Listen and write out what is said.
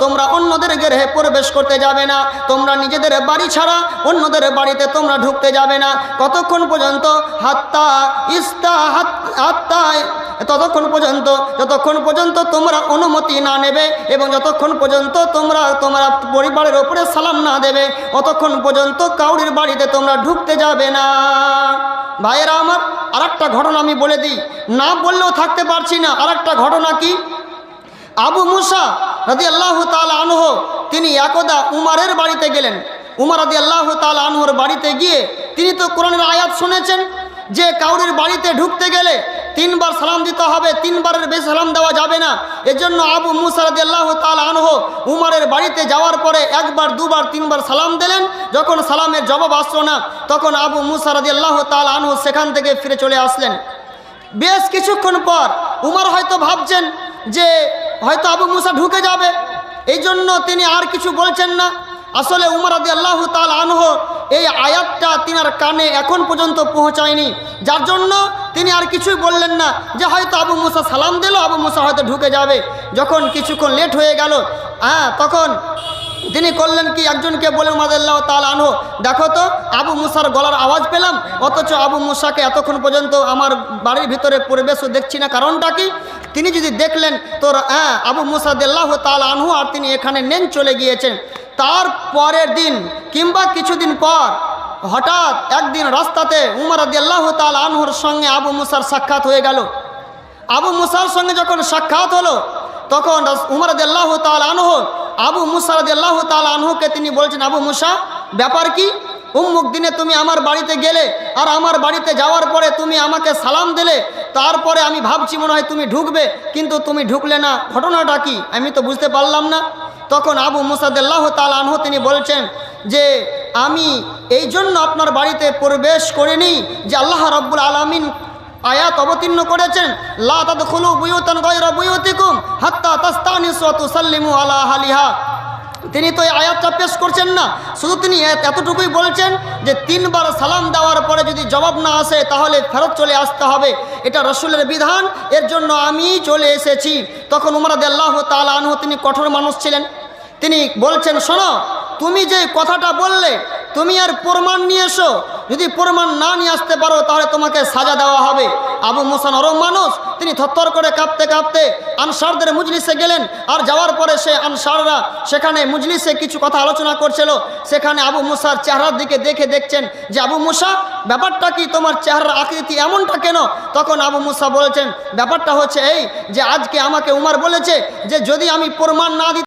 তোমরা অন্যদের গৃহে প্রবেশ করতে যাবে না, তোমরা নিজেদের বাড়ি ছাড়া অন্যদের বাড়িতে তোমরা ঢুকতে যাবে না কতক্ষণ পর্যন্ত যতক্ষণ পর্যন্ত তোমরা অনুমতি না নেবে এবং যতক্ষণ পর্যন্ত তোমরা পরিবারের ওপরে সালাম না দেবে অতক্ষণ পর্যন্ত কাউরির বাড়িতে তোমরা ঢুকতে যাবে না। ভাইয়েরা আমার, আরেকটা ঘটনা আমি বলে দিই, না বললেও থাকতে পারছি না। আরেকটা ঘটনা কি, আবু মুসা রাদিয়াল্লাহু তাআলা আনহু তিনি একদা উমারের বাড়িতে গেলেন। উমর রাদিয়াল্লাহু তাআলা আনহুর বাড়িতে গিয়ে তিনি তো কোরআনের আয়াত শুনেছেন যে কাউরির বাড়িতে ঢুকতে গেলে 3 বার সালাম দিতে হবে, 3 বারের বেশি সালাম দেওয়া যাবে না। এজন্য আবু মুসা রাদিয়াল্লাহু তাআলা আনহু উমরের বাড়িতে যাওয়ার পরে 1 বার 2 বার 3 বার সালাম দিলেন। যখন সালামের জবাব আসলো না তখন আবু মুসা রাদিয়াল্লাহু তাআলা আনহু সেখান থেকে ফিরে চলে আসলেন। বেশ কিছুক্ষণ পর উমর হয়তো ভাবছেন যে হয়তো আবু মুসা ঢুকে যাবে, এই জন্য তিনি আর কিছু বলছেন না। আসলে উমর রাদিয়াল্লাহু তাআলা আনহু এই আয়াতটা তিনার কানে এখন পর্যন্ত পৌঁছায়নি, যার জন্য তিনি আর কিছুই বললেন না যে হয়তো আবু মুসা সালাম দিল, আবু মুসা হয়তো ঢুকে যাবে। যখন কিছুক্ষণ লেট হয়ে গেল তখন তিনি করলেন কি, একজনকে বলে উমর রাদিয়াল্লাহু তাআলা আনহু, দেখো তো আবু মুসার গলার আওয়াজ পেলাম, অথচ আবু মুসাকে এতক্ষণ পর্যন্ত আমার বাড়ির ভিতরে পরিবেশও দেখছি না, কারণটা কি? তিনি যদি দেখলেন তো আবু মুসা রাদিয়াল্লাহু তাআলা আনহু আর তিনি এখানে নেন চলে গিয়েছেন। তার পরের দিন কিংবা কিছুদিন পর হঠাৎ একদিন রাস্তাতে উমর রাদিয়াল্লাহু তাআলা আনহুর সঙ্গে আবু মুসার সাক্ষাৎ হয়ে গেল। আবু মুসার সঙ্গে যখন সাক্ষাৎ হলো তখন উমর রাদিয়াল্লাহু তাআলা আনহু আবু মুসা রাদিয়াল্লাহু তাআলা আনহুকে তিনি বলছেন, আবু মুসা ব্যাপার কি? উম্মুক দিনে তুমি আমার বাড়িতে গেলে আর আমার বাড়িতে যাওয়ার পরে তুমি আমাকে সালাম দিলে, তারপরে আমি ভাবছি মনে হয় তুমি ঢুকবে, কিন্তু তুমি ঢুকলে না, ঘটনাটা কি আমি তো বুঝতে পারলাম না। তখন আবু মুসা রাদিয়াল্লাহু তাআলা আনহু তিনি বলছেন যে আমি এই জন্য আপনার বাড়িতে প্রবেশ করিনি যে আল্লাহ রাব্বুল আলামিন আয়াত অবতীর্ণ করেছেন, লা তাদখুলু বুয়ুতান গায়রা বুয়ুতিকুম হাত্তা তাস্তানিসু ওয়া তুসাল্লিমু আলা আহলিহা। তিনি তো এই আয়াতটা পেশ করছেন না, শুধু তিনি এতটুকুই বলছেন যে 3 বার সালাম দেওয়ার পরে যদি জবাব না আসে তাহলে ফেরত চলে আসতে হবে, এটা রাসূলের বিধান, এর জন্য আমি চলে এসেছি। তখন উমর রাদিয়াল্লাহু তাআলা আনহু তিনি কঠোর মানুষ ছিলেন, তিনি বলছেন, শোনো তুমি যে কথাটা বললে তুমি আর প্রমাণ নিয়ে এসো, যদি প্রমাণ না নিয়ে আসতে পারো তাহলে তোমাকে সাজা দেওয়া হবে। আবু মুসা নরম মানুষ, তিনি থরথর করে কাঁপতে কাঁপতে আনসারদের মজলিসে গেলেন। আর যাওয়ার পরে সে আনসাররা সেখানে মজলিসে কিছু কথা আলোচনা করছিল, সেখানে আবু মুসার চেহারার দিকে দেখছেন যে আবু মুসা ব্যাপারটা কি, তোমার চেহারার আকৃতি এমনটা কেন? তখন আবু মুসা বলছেন, ব্যাপারটা হচ্ছে এই যে আজকে আমাকে উমর বলেছে যে যদি আমি প্রমাণ না দিই